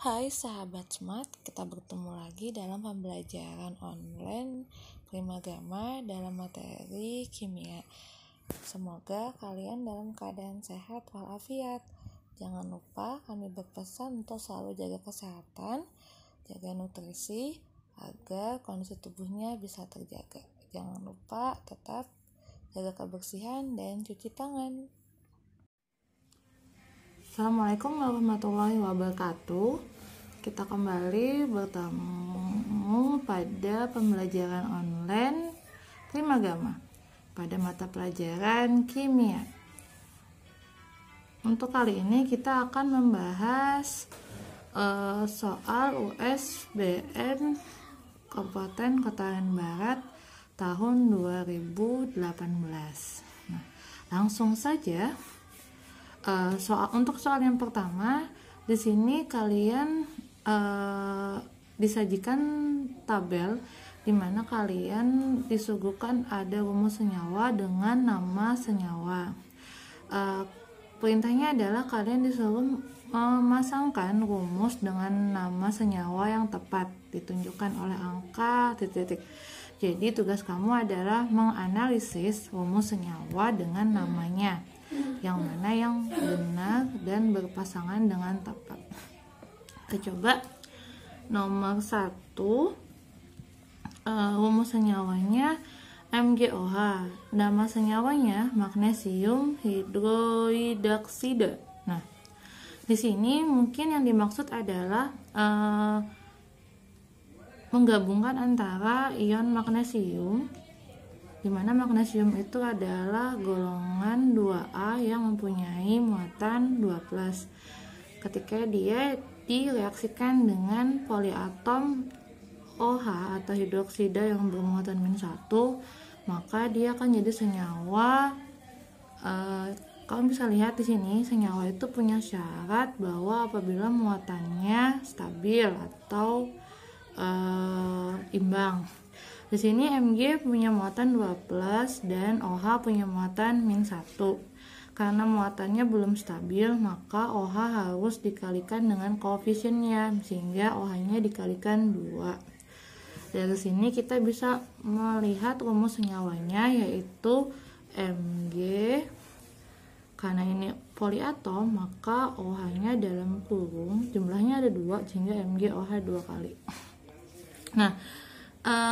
Hai sahabat smart, kita bertemu lagi dalam pembelajaran online Primagama dalam materi kimia. Semoga kalian dalam keadaan sehat walafiat. Jangan lupa kami berpesan untuk selalu jaga kesehatan, jaga nutrisi agar kondisi tubuhnya bisa terjaga. Jangan lupa tetap jaga kebersihan dan cuci tangan. Assalamualaikum warahmatullahi wabarakatuh. Kita kembali bertemu pada pembelajaran online Primagama pada mata pelajaran kimia. Untuk kali ini kita akan membahas soal USBN Kabupaten Kota Barat tahun 2018. Nah, langsung saja. Untuk soal yang pertama, di sini kalian disajikan tabel di mana kalian disuguhkan ada rumus senyawa dengan nama senyawa. Perintahnya adalah kalian disuruh memasangkan rumus dengan nama senyawa yang tepat, ditunjukkan oleh angka titik-titik. Jadi tugas kamu adalah menganalisis rumus senyawa dengan namanya, yang mana yang benar dan berpasangan dengan tepat. Kita coba nomor 1, rumus senyawanya MgOH. Nama senyawanya magnesium hidroksiida. Nah, di sini mungkin yang dimaksud adalah menggabungkan antara ion magnesium, di mana magnesium itu adalah golongan 2A yang mempunyai muatan 2+. Ketika dia direaksikan dengan poliatom OH atau hidroksida yang bermuatan -1, maka dia akan jadi senyawa. Kamu bisa lihat di sini senyawa itu punya syarat bahwa apabila muatannya stabil atau imbang. Di sini Mg punya muatan 2+ dan OH punya muatan -1. Karena muatannya belum stabil, maka OH harus dikalikan dengan koefisiennya sehingga OH-nya dikalikan 2. Dari sini kita bisa melihat rumus senyawanya, yaitu Mg. Karena ini poliatom, maka OH-nya dalam kurung jumlahnya ada 2 sehingga MgOH 2 kali. Nah,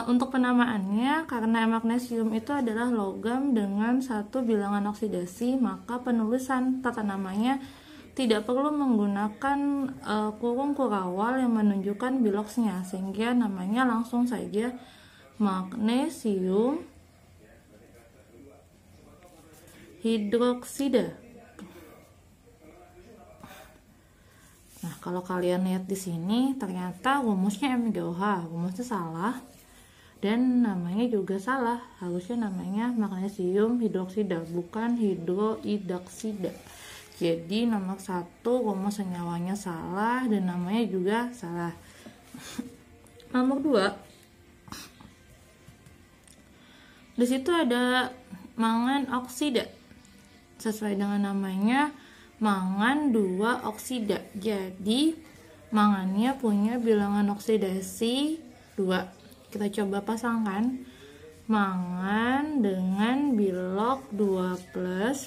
untuk penamaannya, karena magnesium itu adalah logam dengan 1 bilangan oksidasi, maka penulisan tata namanya tidak perlu menggunakan kurung kurawal yang menunjukkan biloksnya, sehingga namanya langsung saja magnesium hidroksida. Nah, kalau kalian lihat di sini, ternyata rumusnya MgOH, rumusnya salah. Dan namanya juga salah, harusnya namanya magnesium hidroksida, bukan hidroidaksida. Jadi nomor 1 rumus senyawanya salah dan namanya juga salah. Nomor 2, di situ ada mangan oksida. Sesuai dengan namanya, mangan 2 oksida. Jadi mangannya punya bilangan oksidasi 2. Kita coba pasangkan mangan dengan bilok 2+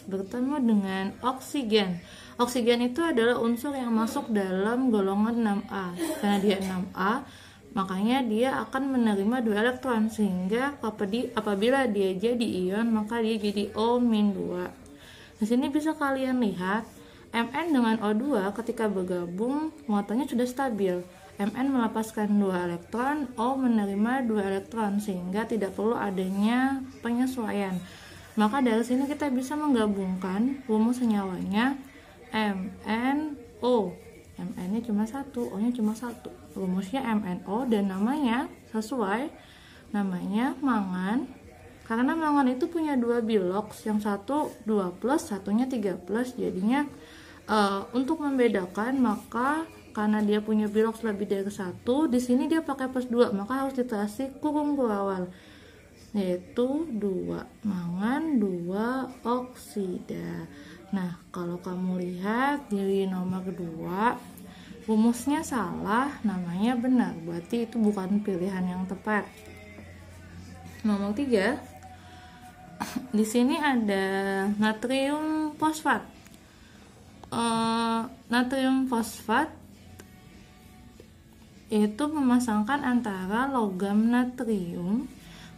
bertemu dengan oksigen. Oksigen itu adalah unsur yang masuk dalam golongan 6A. Karena dia 6A, makanya dia akan menerima 2 elektron, sehingga apabila dia jadi ion, maka dia jadi O-2. Di sini bisa kalian lihat Mn dengan O2 ketika bergabung muatannya sudah stabil. Mn melepaskan 2 elektron, O menerima 2 elektron, sehingga tidak perlu adanya penyesuaian. Maka dari sini kita bisa menggabungkan rumus senyawanya MnO. Mn-nya cuma 1, O-nya cuma 1. Rumusnya MnO dan namanya sesuai, namanya mangan. Karena mangan itu punya 2 biloks, yang satu 2+, satunya 3+, jadinya untuk membedakan, maka karena dia punya biloks lebih dari 1, di sini dia pakai +2, maka harus dikasih kurung kurawal, yaitu 2 mangan 2 oksida. Nah, kalau kamu lihat di nomor 2, rumusnya salah, namanya benar, berarti itu bukan pilihan yang tepat. Nomor 3, di sini ada natrium fosfat. Natrium fosfat itu memasangkan antara logam natrium.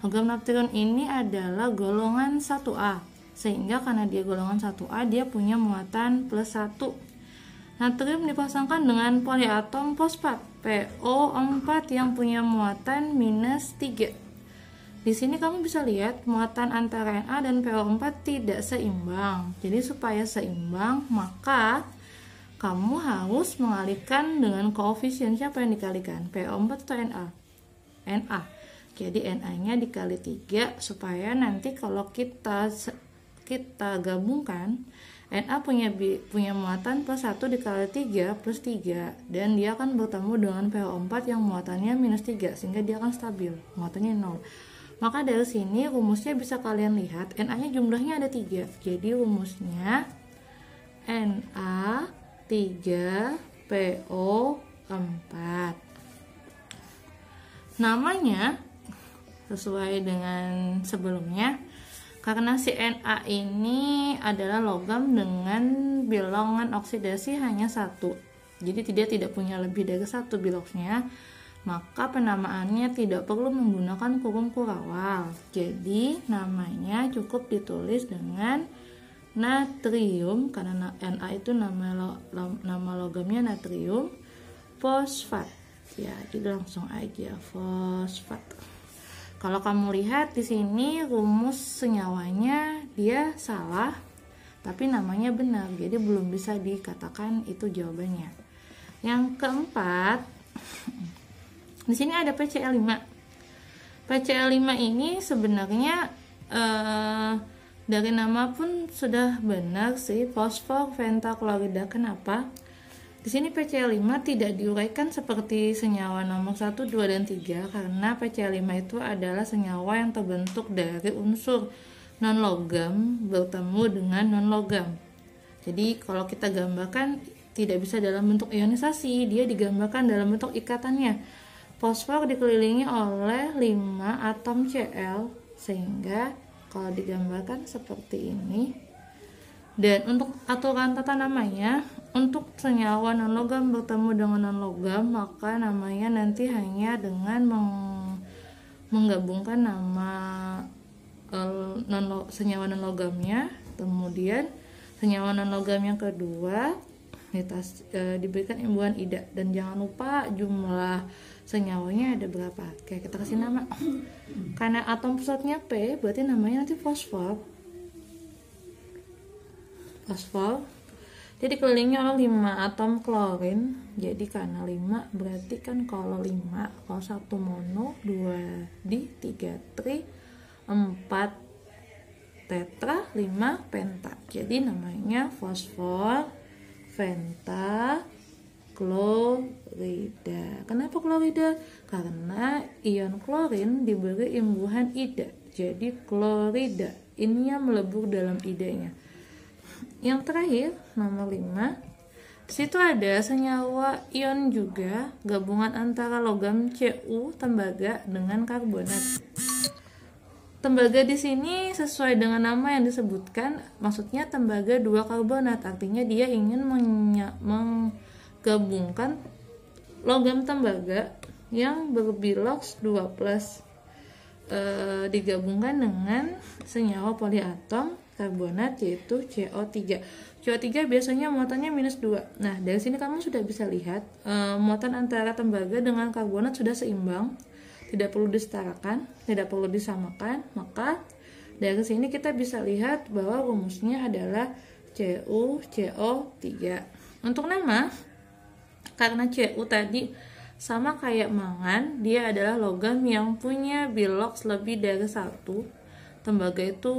Logam natrium ini adalah golongan 1A, sehingga karena dia golongan 1A, dia punya muatan +1. Natrium dipasangkan dengan poliatom fosfat PO4 yang punya muatan -3. Di sini kamu bisa lihat muatan antara Na dan PO4 tidak seimbang. Jadi supaya seimbang, maka kamu harus mengalihkan dengan koefisien. Siapa yang dikalikan? PO4 atau Na? Na. Jadi Na-nya dikali 3 supaya nanti kalau kita gabungkan, Na punya muatan +1 dikali 3 +3, dan dia akan bertemu dengan PO4 yang muatannya -3, sehingga dia akan stabil, muatannya 0. Maka dari sini rumusnya bisa kalian lihat, Na-nya jumlahnya ada 3. Jadi rumusnya Na 3 PO4. Namanya sesuai dengan sebelumnya, karena si Na ini adalah logam dengan bilangan oksidasi hanya 1. Jadi dia tidak punya lebih dari 1 biloksnya, maka penamaannya tidak perlu menggunakan kurung kurawal. Jadi namanya cukup ditulis dengan natrium, karena Na itu nama logamnya natrium fosfat. Ya, jadi langsung aja fosfat. Kalau kamu lihat di sini rumus senyawanya dia salah, tapi namanya benar, jadi belum bisa dikatakan itu jawabannya. Yang keempat, di sini ada PCl5. PCl5 ini sebenarnya dari nama pun sudah benar sih, fosfor pentaklorida. Kenapa? Di sini PCl5 tidak diuraikan seperti senyawa nomor 1, 2, dan 3, karena PCl5 itu adalah senyawa yang terbentuk dari unsur non-logam bertemu dengan non-logam. Jadi kalau kita gambarkan tidak bisa dalam bentuk ionisasi, dia digambarkan dalam bentuk ikatannya. Fosfor dikelilingi oleh 5 atom Cl, sehingga kalau digambarkan seperti ini. Dan untuk aturan tata namanya, untuk senyawa non-logam bertemu dengan non-logam, maka namanya nanti hanya dengan menggabungkan nama senyawa non-logamnya, kemudian senyawa non-logam yang kedua diberikan imbuhan ida, dan jangan lupa jumlah senyawanya ada berapa. Oke, kita kasih nama. Karena atom pusatnya P, berarti namanya nanti fosfor. Jadi dikelilingi oleh 5 atom klorin. Jadi karena 5 berarti kan kalau 5, kalau 1 mono, 2 di, 3 tri, 4 tetra, 5 penta. Jadi namanya fosfor pentaklorida. Kenapa klorida? Karena ion klorin diberi imbuhan ida. Jadi klorida. Ini yang melebur dalam idanya. Yang terakhir, nomor 5, situ ada senyawa ion juga, gabungan antara logam Cu tembaga dengan karbonat. Tembaga di sini sesuai dengan nama yang disebutkan, maksudnya tembaga 2 karbonat, artinya dia ingin menggabungkan logam tembaga yang berbiloks 2+, digabungkan dengan senyawa poliatom karbonat yaitu CO3. CO3 biasanya muatannya -2. Nah, dari sini kamu sudah bisa lihat muatan antara tembaga dengan karbonat sudah seimbang, tidak perlu disetarakan, tidak perlu disamakan. Maka dari sini kita bisa lihat bahwa rumusnya adalah CuCO3. Untuk nama, karena Cu tadi sama kayak mangan, dia adalah logam yang punya biloks lebih dari 1. Tembaga itu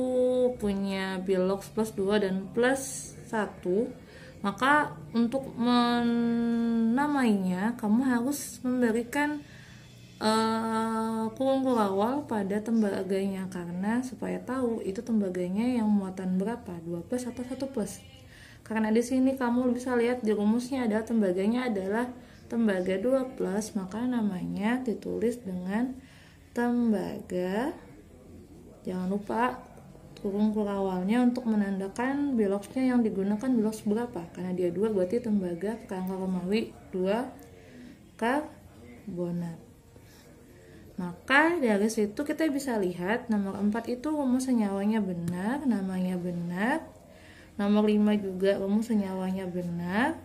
punya biloks +2 dan +1. Maka untuk menamainya, kamu harus memberikan kurung kurawal pada tembaganya, karena supaya tahu itu tembaganya yang muatan berapa, 2+ atau 1+. Karena di sini kamu bisa lihat di rumusnya adalah tembaganya adalah tembaga 2 plus, maka namanya ditulis dengan tembaga. Jangan lupa kurung awalnya untuk menandakan biloxnya yang digunakan bilox berapa, karena dia 2 berarti tembaga perangkat Romawi 2 karbonat. Maka dari situ kita bisa lihat nomor 4 itu rumus senyawanya benar, namanya benar. Nomor 5 juga rumus senyawanya benar,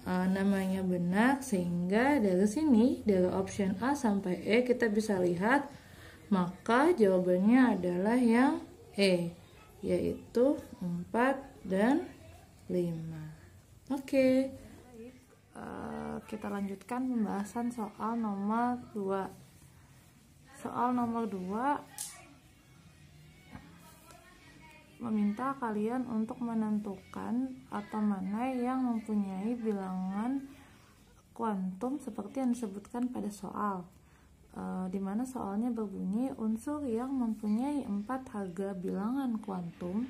namanya benar. Sehingga dari sini, dari option A sampai E kita bisa lihat, maka jawabannya adalah yang E, yaitu 4 dan 5. Oke. Kita lanjutkan pembahasan soal nomor 2. Soal nomor 2 meminta kalian untuk menentukan atau mana yang mempunyai bilangan kuantum seperti yang disebutkan pada soal, dimana soalnya berbunyi unsur yang mempunyai 4 harga bilangan kuantum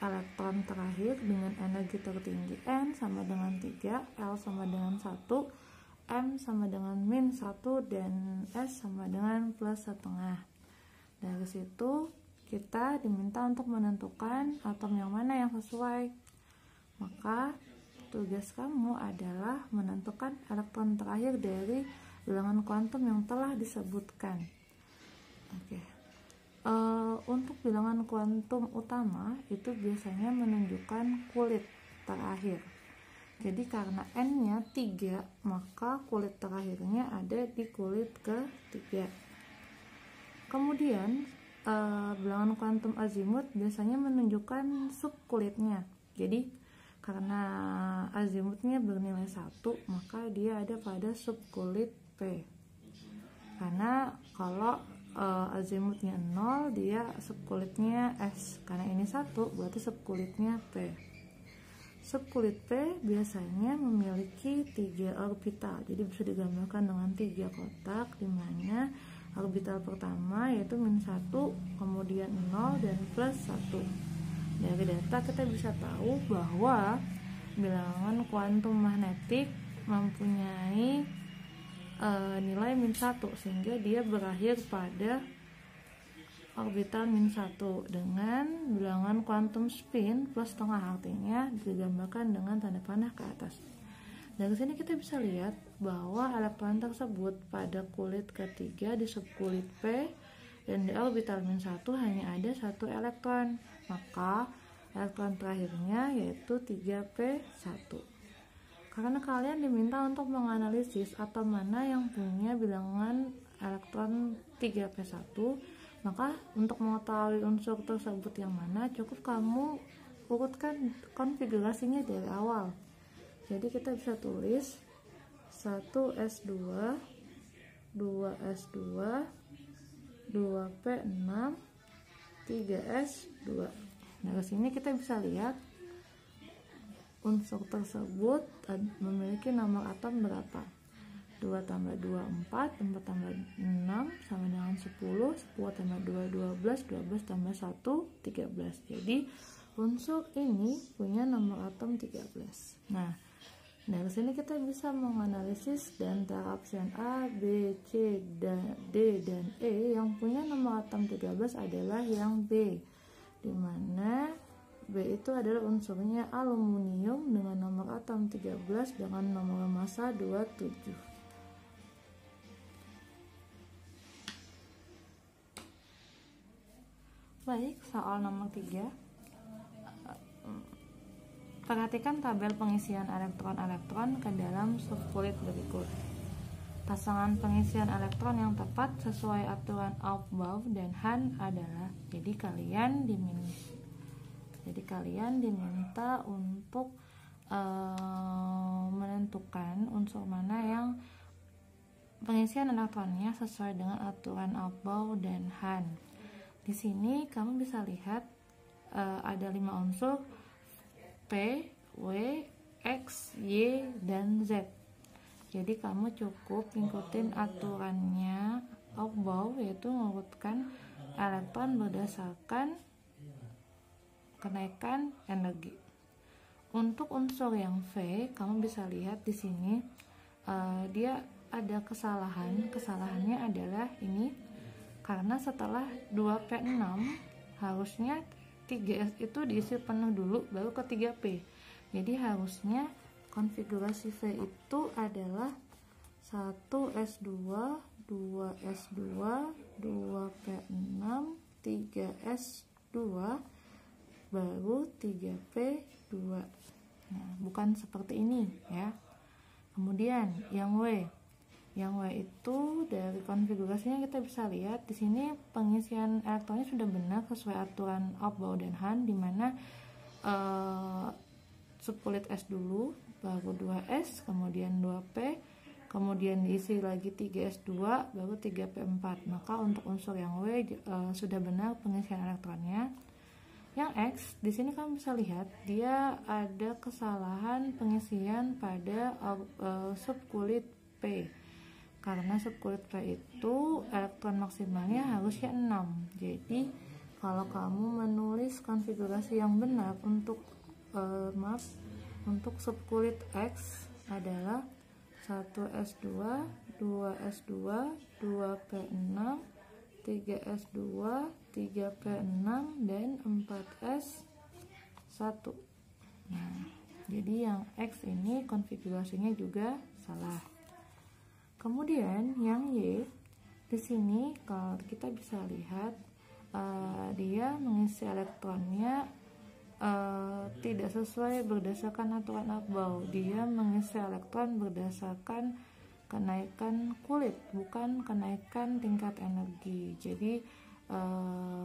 elektron terakhir dengan energi tertinggi N sama dengan 3, L sama dengan 1, M sama dengan min 1, dan S sama dengan plus setengah. Dari situ kita diminta untuk menentukan atom yang mana yang sesuai. Maka tugas kamu adalah menentukan elektron terakhir dari bilangan kuantum yang telah disebutkan. Oke. Untuk bilangan kuantum utama itu biasanya menunjukkan kulit terakhir. Jadi karena N-nya 3, maka kulit terakhirnya ada di kulit ke-3. Kemudian bilangan kuantum azimut biasanya menunjukkan subkulitnya. Jadi karena azimutnya bernilai 1, maka dia ada pada subkulit P. Karena kalau azimutnya 0, dia subkulitnya S. Karena ini 1, berarti subkulitnya P. Subkulit P biasanya memiliki 3 orbital, jadi bisa digambarkan dengan 3 kotak, di mana orbital pertama yaitu min 1, kemudian 0, dan plus 1. Dari data kita bisa tahu bahwa bilangan kuantum magnetik mempunyai nilai min 1, sehingga dia berakhir pada orbital min 1 dengan bilangan kuantum spin plus setengah, artinya digambarkan dengan tanda panah ke atas. Dari sini kita bisa lihat bahwa elektron tersebut pada kulit ketiga di subkulit P dan di orbital min 1 hanya ada 1 elektron, maka elektron terakhirnya yaitu 3p1. Karena kalian diminta untuk menganalisis atom mana yang punya bilangan elektron 3p1, maka untuk mengetahui unsur tersebut yang mana, cukup kamu urutkan konfigurasinya dari awal. Jadi kita bisa tulis 1s2, 2s2, 2p6, 3s2. Nah, dari sini kita bisa lihat unsur tersebut memiliki nomor atom berapa. 2 tambah 2 4, 4 tambah 6 sama dengan 10, 10 tambah 2 12, 12 tambah 1 13. Jadi unsur ini punya nomor atom 13. Nah, dari sini kita bisa menganalisis dan antara option A, B, C, D, dan E yang punya nomor atom 13 adalah yang B, dimana B itu adalah unsurnya aluminium dengan nomor atom 13 dengan nomor massa 27. Baik, soal nomor 3. Perhatikan tabel pengisian elektron-elektron ke dalam subkulit berikut. Pasangan pengisian elektron yang tepat sesuai aturan Aufbau dan Hahn adalah, jadi kalian diminta untuk menentukan unsur mana yang pengisian elektronnya sesuai dengan aturan Aufbau dan Hahn. Di sini kamu bisa lihat ada 5 unsur P, W, X, Y, dan Z. Jadi kamu cukup ikutin aturannya Aufbau, yaitu mengurutkan elektron berdasarkan kenaikan energi. untuk unsur yang V, kamu bisa lihat di sini dia ada kesalahan. Kesalahannya adalah ini, karena setelah 2P6 harusnya 3S itu diisi penuh dulu baru ke 3P. Jadi harusnya konfigurasi V itu adalah 1S2, 2S2, 2P6, 3S2 baru 3P2. Nah, bukan seperti ini ya. Kemudian yang W itu dari konfigurasinya kita bisa lihat di sini pengisian elektronnya sudah benar sesuai aturan Aufbau dan Hahn, di mana subkulit S dulu, baru 2S, kemudian 2P, kemudian diisi lagi 3S2, baru 3P4. Maka untuk unsur yang W sudah benar pengisian elektronnya. Yang X, di sini kamu bisa lihat dia ada kesalahan pengisian pada subkulit P. Karena subkulit P itu elektron maksimalnya harusnya 6. Jadi kalau kamu menulis konfigurasi yang benar untuk untuk subkulit X adalah 1S2, 2S2, 2P6, 3S2, 3P6, dan 4S1. Nah, jadi yang X ini konfigurasinya juga salah. Kemudian yang Y, di sini kalau kita bisa lihat dia mengisi elektronnya tidak sesuai berdasarkan aturan Aufbau. Dia mengisi elektron berdasarkan kenaikan kulit, bukan kenaikan tingkat energi. Jadi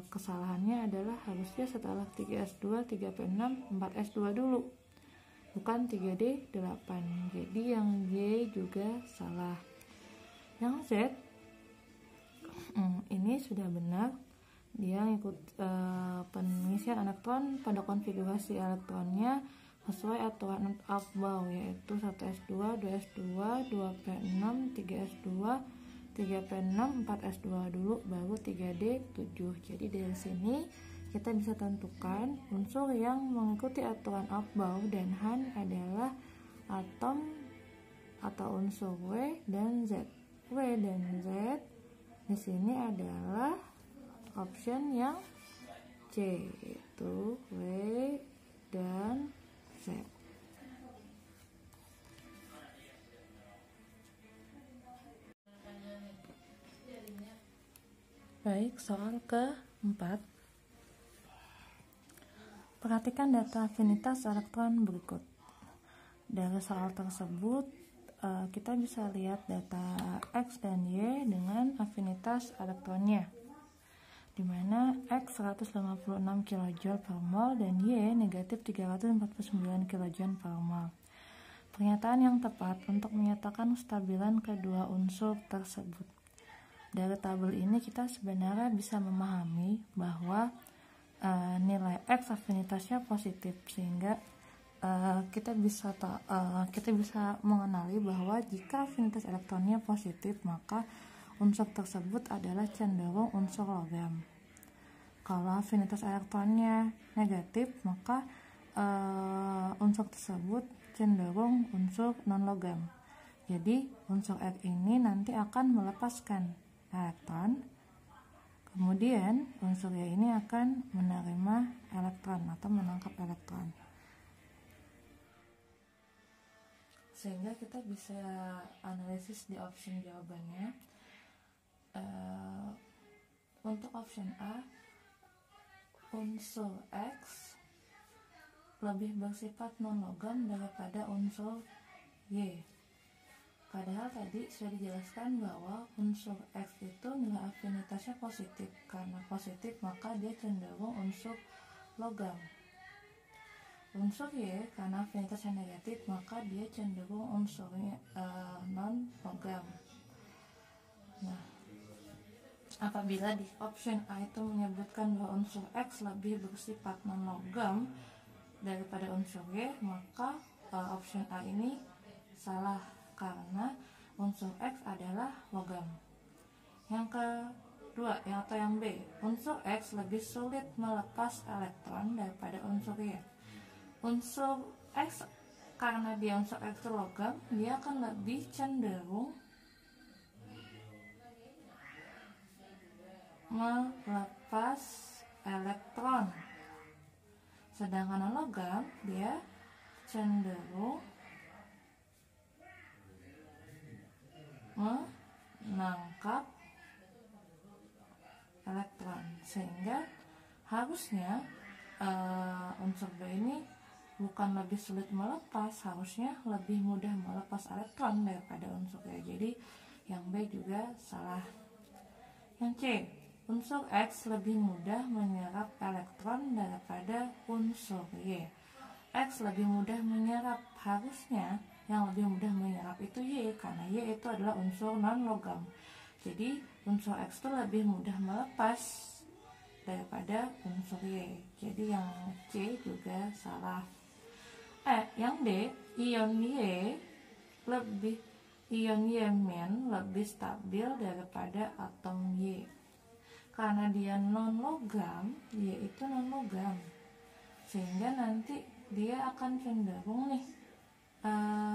kesalahannya adalah harusnya setelah 3S2, 3P6, 4S2 dulu, bukan 3D8. Jadi yang Y juga salah. Yang Z ini sudah benar, dia ikut pengisian elektron pada konfigurasi elektronnya sesuai aturan Aufbau, yaitu 1S2, 2S2, 2P6, 3S2, 3P6, 4S2 dulu, baru 3D7. Jadi dari sini kita bisa tentukan unsur yang mengikuti aturan Aufbau dan Hahn adalah atom atau unsur W dan Z. W dan Z di sini adalah option yang C, itu W dan Z. Baik, soal keempat. Perhatikan data afinitas elektron berikut. Dari soal tersebut kita bisa lihat data X dan Y dengan afinitas elektronnya, di mana X 156 kJ per mol dan Y negatif 349 kJ per mol. Pernyataan yang tepat untuk menyatakan kestabilan kedua unsur tersebut. Dari tabel ini kita sebenarnya bisa memahami bahwa nilai X afinitasnya positif, sehingga kita bisa mengenali bahwa jika afinitas elektronnya positif, maka unsur tersebut adalah cenderung unsur logam. Kalau afinitas elektronnya negatif, maka unsur tersebut cenderung unsur non-logam. Jadi unsur X ini nanti akan melepaskan elektron, kemudian unsur Y ini akan menerima elektron atau menangkap elektron. Sehingga kita bisa analisis di option jawabannya. Untuk option A, unsur X lebih bersifat non-logam daripada unsur Y. Padahal tadi sudah dijelaskan bahwa unsur X itu nilai afinitasnya positif. Karena positif maka dia cenderung unsur logam. Unsur Y karena afinitasnya negatif maka dia cenderung unsurnya non-logam. Nah, apabila di option A itu menyebutkan bahwa unsur X lebih bersifat non-logam daripada unsur Y, maka option A ini salah karena unsur X adalah logam. Yang kedua, atau yang B, unsur X lebih sulit melepas elektron daripada unsur Y. Unsur X, karena dia unsur X logam, dia akan lebih cenderung melepas elektron. Sedangkan non-logam dia cenderung menangkap elektron, sehingga harusnya unsur B ini bukan lebih sulit melepas, harusnya lebih mudah melepas elektron daripada unsur Y. Jadi yang B juga salah. Yang C, unsur X lebih mudah menyerap elektron daripada unsur Y. X lebih mudah menyerap, harusnya yang lebih mudah menyerap itu Y, karena Y itu adalah unsur non-logam. Jadi unsur X itu lebih mudah melepas daripada unsur Y. Jadi yang C juga salah. Yang D, ion Y- lebih stabil daripada atom Y. Karena dia non-logam, Y itu non-logam, sehingga nanti dia akan cenderung nih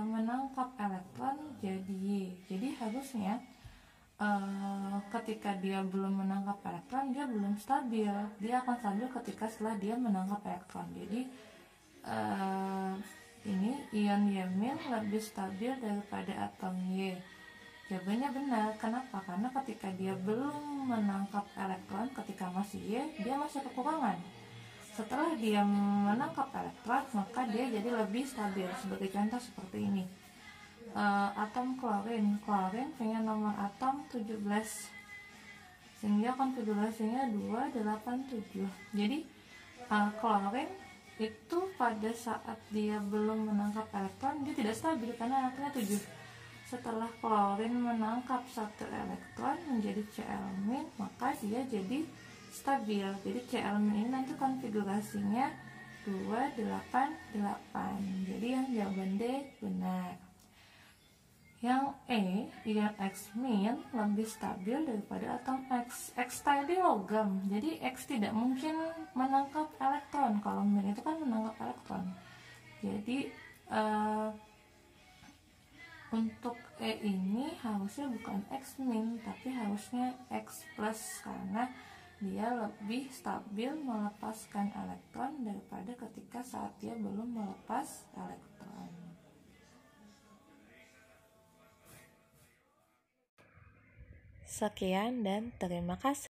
menangkap elektron jadi Y. Jadi harusnya ketika dia belum menangkap elektron, dia belum stabil. Dia akan stabil ketika setelah dia menangkap elektron. Jadi ini ion Y- lebih stabil daripada atom Y. Jawabannya benar. Kenapa? Karena ketika dia belum menangkap elektron, ketika masih Y, dia masih kekurangan. Setelah dia menangkap elektron, maka dia jadi lebih stabil. Sebagai contoh seperti ini. Atom klorin punya nomor atom 17, sehingga konfigurasinya 287. Jadi klorin itu pada saat dia belum menangkap elektron, dia tidak stabil karena elektronnya 7. Setelah klorin menangkap 1 elektron menjadi Cl-, maka dia jadi stabil. Jadi Cl- ini nanti konfigurasinya 288. Jadi yang jawaban D benar. Yang E, ion X- lebih stabil daripada atom X. X tadi logam, jadi X tidak mungkin menangkap elektron. Kalau min itu kan menangkap elektron. Jadi untuk E ini harusnya bukan X-, tapi harusnya X+, karena dia lebih stabil melepaskan elektron daripada ketika saat dia belum melepas elektron. Sekian dan terima kasih.